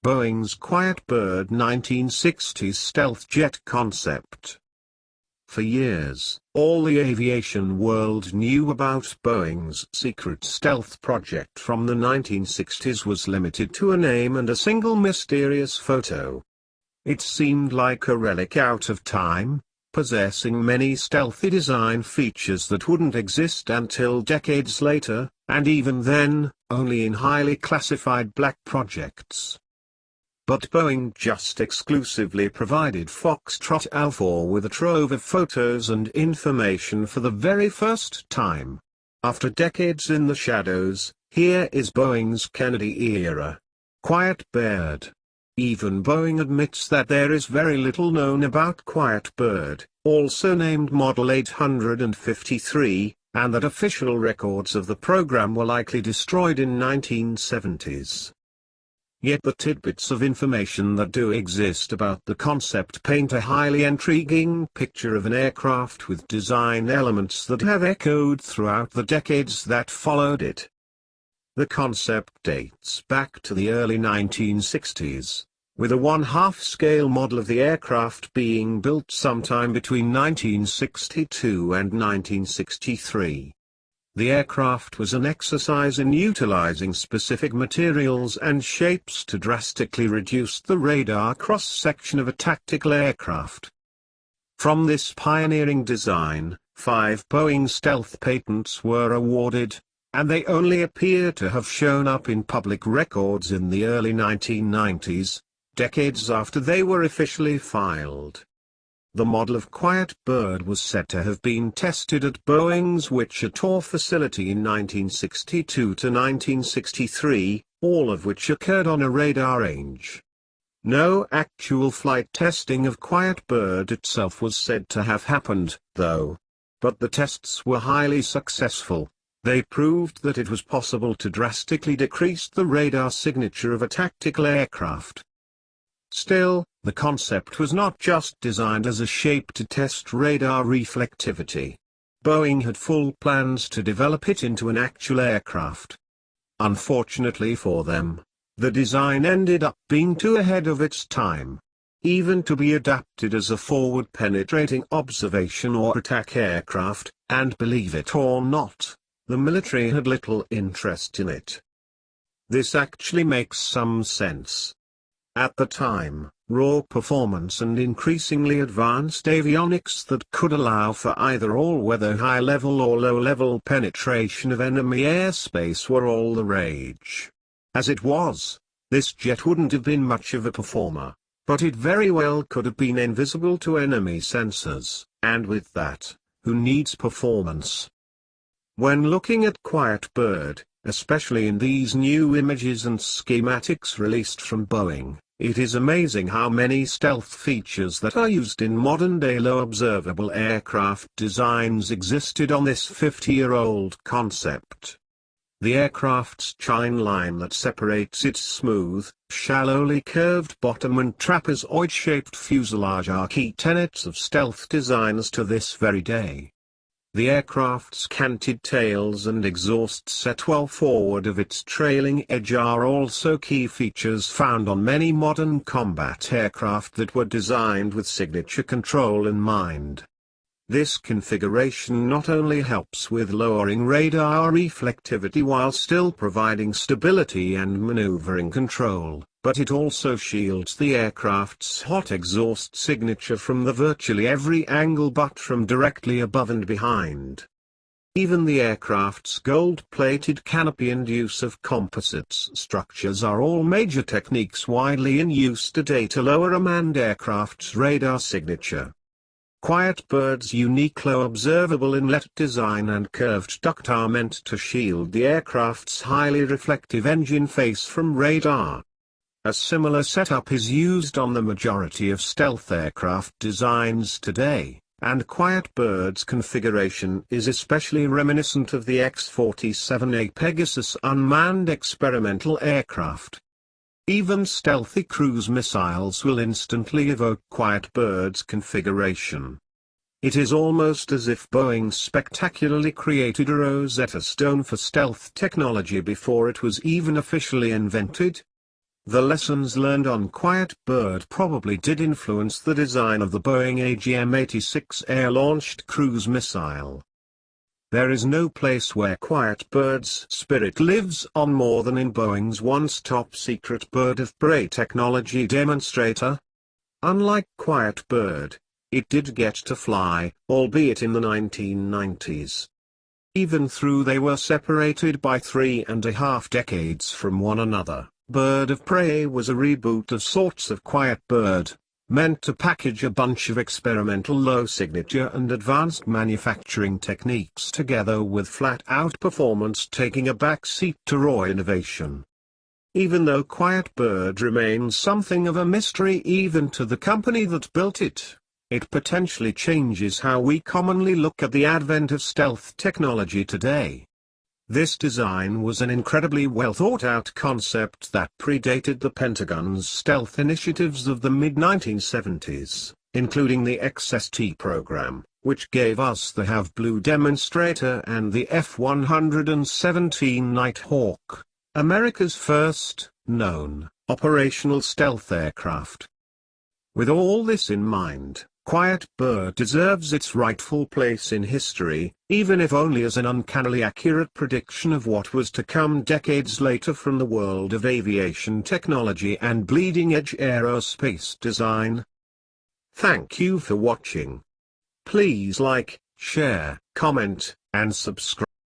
Boeing's Quiet Bird 1960s stealth jet concept. For years, all the aviation world knew about Boeing's secret stealth project from the 1960s was limited to a name and a single mysterious photo. It seemed like a relic out of time, possessing many stealthy design features that wouldn't exist until decades later, and even then, only in highly classified black projects. But Boeing just exclusively provided Foxtrot Alpha with a trove of photos and information for the very first time. After decades in the shadows, here is Boeing's Kennedy-era Quiet Bird. Even Boeing admits that there is very little known about Quiet Bird, also named Model 853, and that official records of the program were likely destroyed in 1970s. Yet the tidbits of information that do exist about the concept paint a highly intriguing picture of an aircraft with design elements that have echoed throughout the decades that followed it. The concept dates back to the early 1960s, with a 1/2 scale model of the aircraft being built sometime between 1962 and 1963. The aircraft was an exercise in utilizing specific materials and shapes to drastically reduce the radar cross-section of a tactical aircraft. From this pioneering design, 5 Boeing stealth patents were awarded, and they only appear to have shown up in public records in the early 1990s, decades after they were officially filed. The model of Quiet Bird was said to have been tested at Boeing's Wichita facility in 1962 to 1963, all of which occurred on a radar range. No actual flight testing of Quiet Bird itself was said to have happened, though. But the tests were highly successful. They proved that it was possible to drastically decrease the radar signature of a tactical aircraft. Still, the concept was not just designed as a shape to test radar reflectivity. Boeing had full plans to develop it into an actual aircraft. Unfortunately for them, the design ended up being too ahead of its time. Even to be adapted as a forward-penetrating observation or attack aircraft, and believe it or not, the military had little interest in it. This actually makes some sense. At the time, raw performance and increasingly advanced avionics that could allow for either all-weather high-level or low-level penetration of enemy airspace were all the rage. As it was, this jet wouldn't have been much of a performer, but it very well could have been invisible to enemy sensors, and with that, who needs performance? When looking at Quiet Bird, especially in these new images and schematics released from Boeing, it is amazing how many stealth features that are used in modern-day low-observable aircraft designs existed on this 50-year-old concept. The aircraft's chine line that separates its smooth, shallowly curved bottom and trapezoid-shaped fuselage are key tenets of stealth designs to this very day. The aircraft's canted tails and exhaust set well forward of its trailing edge are also key features found on many modern combat aircraft that were designed with signature control in mind. This configuration not only helps with lowering radar reflectivity while still providing stability and maneuvering control, but it also shields the aircraft's hot exhaust signature from the virtually every angle but from directly above and behind. Even the aircraft's gold-plated canopy and use of composites structures are all major techniques widely in use today to lower a manned aircraft's radar signature. Quiet Bird's unique low-observable inlet design and curved duct are meant to shield the aircraft's highly reflective engine face from radar. A similar setup is used on the majority of stealth aircraft designs today, and Quiet Bird's configuration is especially reminiscent of the X-47A Pegasus unmanned experimental aircraft. Even stealthy cruise missiles will instantly evoke Quiet Bird's configuration. It is almost as if Boeing spectacularly created a Rosetta Stone for stealth technology before it was even officially invented. The lessons learned on Quiet Bird probably did influence the design of the Boeing AGM-86 air-launched cruise missile. There is no place where Quiet Bird's spirit lives on more than in Boeing's once top-secret bird of prey technology demonstrator. Unlike Quiet Bird, it did get to fly, albeit in the 1990s. Even though they were separated by 3.5 decades from one another, Bird of Prey was a reboot of sorts of Quiet Bird, meant to package a bunch of experimental low-signature and advanced manufacturing techniques together with flat-out performance taking a backseat to raw innovation. Even though Quiet Bird remains something of a mystery even to the company that built it, it potentially changes how we commonly look at the advent of stealth technology today. This design was an incredibly well-thought-out concept that predated the Pentagon's stealth initiatives of the mid-1970s, including the XST program, which gave us the Have Blue demonstrator and the F-117 Nighthawk, America's first, known, operational stealth aircraft. With all this in mind, Quiet Bird deserves its rightful place in history, even if only as an uncannily accurate prediction of what was to come decades later from the world of aviation technology and bleeding-edge aerospace design. Thank you for watching. Please like, share, comment, and subscribe.